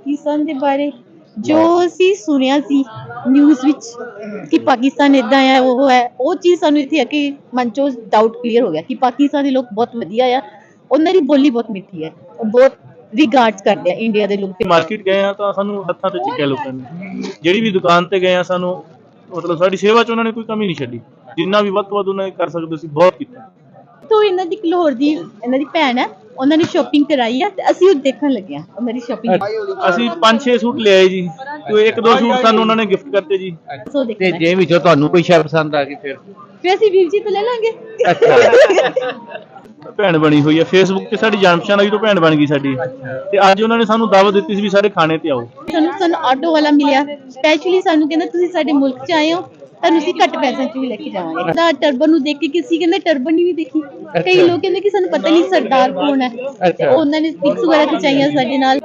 ਪਾਕਿਸਤਾਨ ਦੇ ਬਾਰੇ ਜੋ ਅਸੀਂ ਸੁਣਿਆ ਸੀ ਨਿਊਜ਼ ਵਿੱਚ ਕਿ ਪਾਕਿਸਤਾਨ ਇਦਾਂ ਹੈ ਉਹ ਚੀਜ਼ ਸਾਨੂੰ ਇੱਥੇ ਆ ਕੇ ਮਨ ਚੋਂ ਡਾਊਟ ਕਲੀਅਰ ਹੋ ਗਿਆ ਕਿ ਪਾਕਿਸਤਾਨ ਦੇ ਲੋਕ ਬਹੁਤ ਵਧੀਆ ਆ, ਉਹਨਾਂ ਦੀ ਬੋਲੀ ਬਹੁਤ ਮਿੱਠੀ ਹੈ, ਉਹ ਬਹੁਤ ਰਿਗਾਰਡਸ ਕਰਦੇ ਆ ਇੰਡੀਆ ਦੇ ਲੋਕ। ਮਾਰਕੀਟ ਗਏ ਆ ਤਾਂ ਸਾਨੂੰ ਹੱਥਾਂ ਤੇ ਚੁੱਕਿਆ ਲੋਕਾਂ ਨੇ, ਜਿਹੜੀ ਵੀ ਦੁਕਾਨ ਤੇ ਗਏ ਆ ਸਾਨੂੰ ਮਤਲਬ ਸਾਡੀ ਸੇਵਾ 'ਚ ਉਹਨਾਂ ਨੇ ਕੋਈ ਕਮੀ ਨਹੀਂ ਛੱਡੀ, ਜਿੰਨਾ ਵੀ ਵੱਧ ਤੋਂ ਵੱਧ ਉਹਨਾਂ ਨੇ ਕਰ ਸਕਦੇ ਸੀ ਬਹੁਤ ਕੀਤਾ। ਤੋਂ ਇਹਨਾਂ ਦੀ ਲਾਹੌਰ ਦੀ ਇਹਨਾਂ ਦੀ ਭੈਣ ਹੈ, ਉਹਨਾਂ ਨੇ ਸ਼ਾਪਿੰਗ ਕਰਾਈ ਆ ਤੇ ਅਸੀਂ ਉਹ ਦੇਖਣ ਲੱਗੇ ਆ ਉਹਨਾਂ ਦੀ ਸ਼ਾਪਿੰਗ। ਅਸੀਂ 5-6 ਸੂਟ ਲਿਆਏ ਜੀ, ਕੋਈ 1-2 ਸੂਟ ਸਾਨੂੰ ਉਹਨਾਂ ਨੇ ਗਿਫਟ ਕਰਤੇ ਜੀ। ਤੇ ਜੇ ਵਿੱਚੋਂ ਤੁਹਾਨੂੰ ਕੋਈ ਸ਼ੈ ਪਸੰਦ ਆ ਗਈ ਫਿਰ ਅਸੀਂ ਵੀਰ ਜੀ ਤੋਂ ਲੈ ਲਾਂਗੇ। ਭੈਣ ਬਣੀ ਹੋਈ ਹੈ, ਫੇਸਬੁੱਕ ਤੇ ਸਾਡੀ ਜਾਣ ਪਛਾਣ ਆਈ ਤੋਂ ਭੈਣ ਬਣ ਗਈ ਸਾਡੀ, ਤੇ ਅੱਜ ਉਹਨਾਂ ਨੇ ਸਾਨੂੰ ਦਾਵਤ ਦਿੱਤੀ ਸੀ ਵੀ ਸਾਰੇ ਖਾਣੇ ਤੇ ਆਓ। ਸਾਨੂੰ ਆਟੋ ਵਾਲਾ ਮਿਲਿਆ ਸਪੈਸ਼ਲੀ, ਸਾਨੂੰ ਕਹਿੰਦਾ ਤੁਸੀਂ ਸਾਡੇ ਮੁਲਕ 'ਚ ਆਏ ਹੋ, ਤੁਹਾਨੂੰ ਅਸੀਂ ਘੱਟ ਪੈਸਿਆਂ 'ਚ ਵੀ ਲੈ ਕੇ ਜਾਵਾਂਗੇ। ਤਾਂ ਟਰਬਨ ਨੂੰ ਦੇਖ ਕੇ ਕਿਸੇ ਕਹਿੰਦੇ ਟਰਬਨ ਹੀ ਨਹੀਂ ਦੇਖੀ, ਕਈ ਲੋਕ ਕਹਿੰਦੇ ਕਿ ਸਾਨੂੰ ਪਤਾ ਨਹੀਂ ਸਰਦਾਰ ਕੌਣ ਹੈ, ਤੇ ਉਹਨਾਂ ਨੇ ਪਿਕਸ ਵਗੈਰਾ ਖਿਚਾਈਆਂ ਸਾਡੇ ਨਾਲ।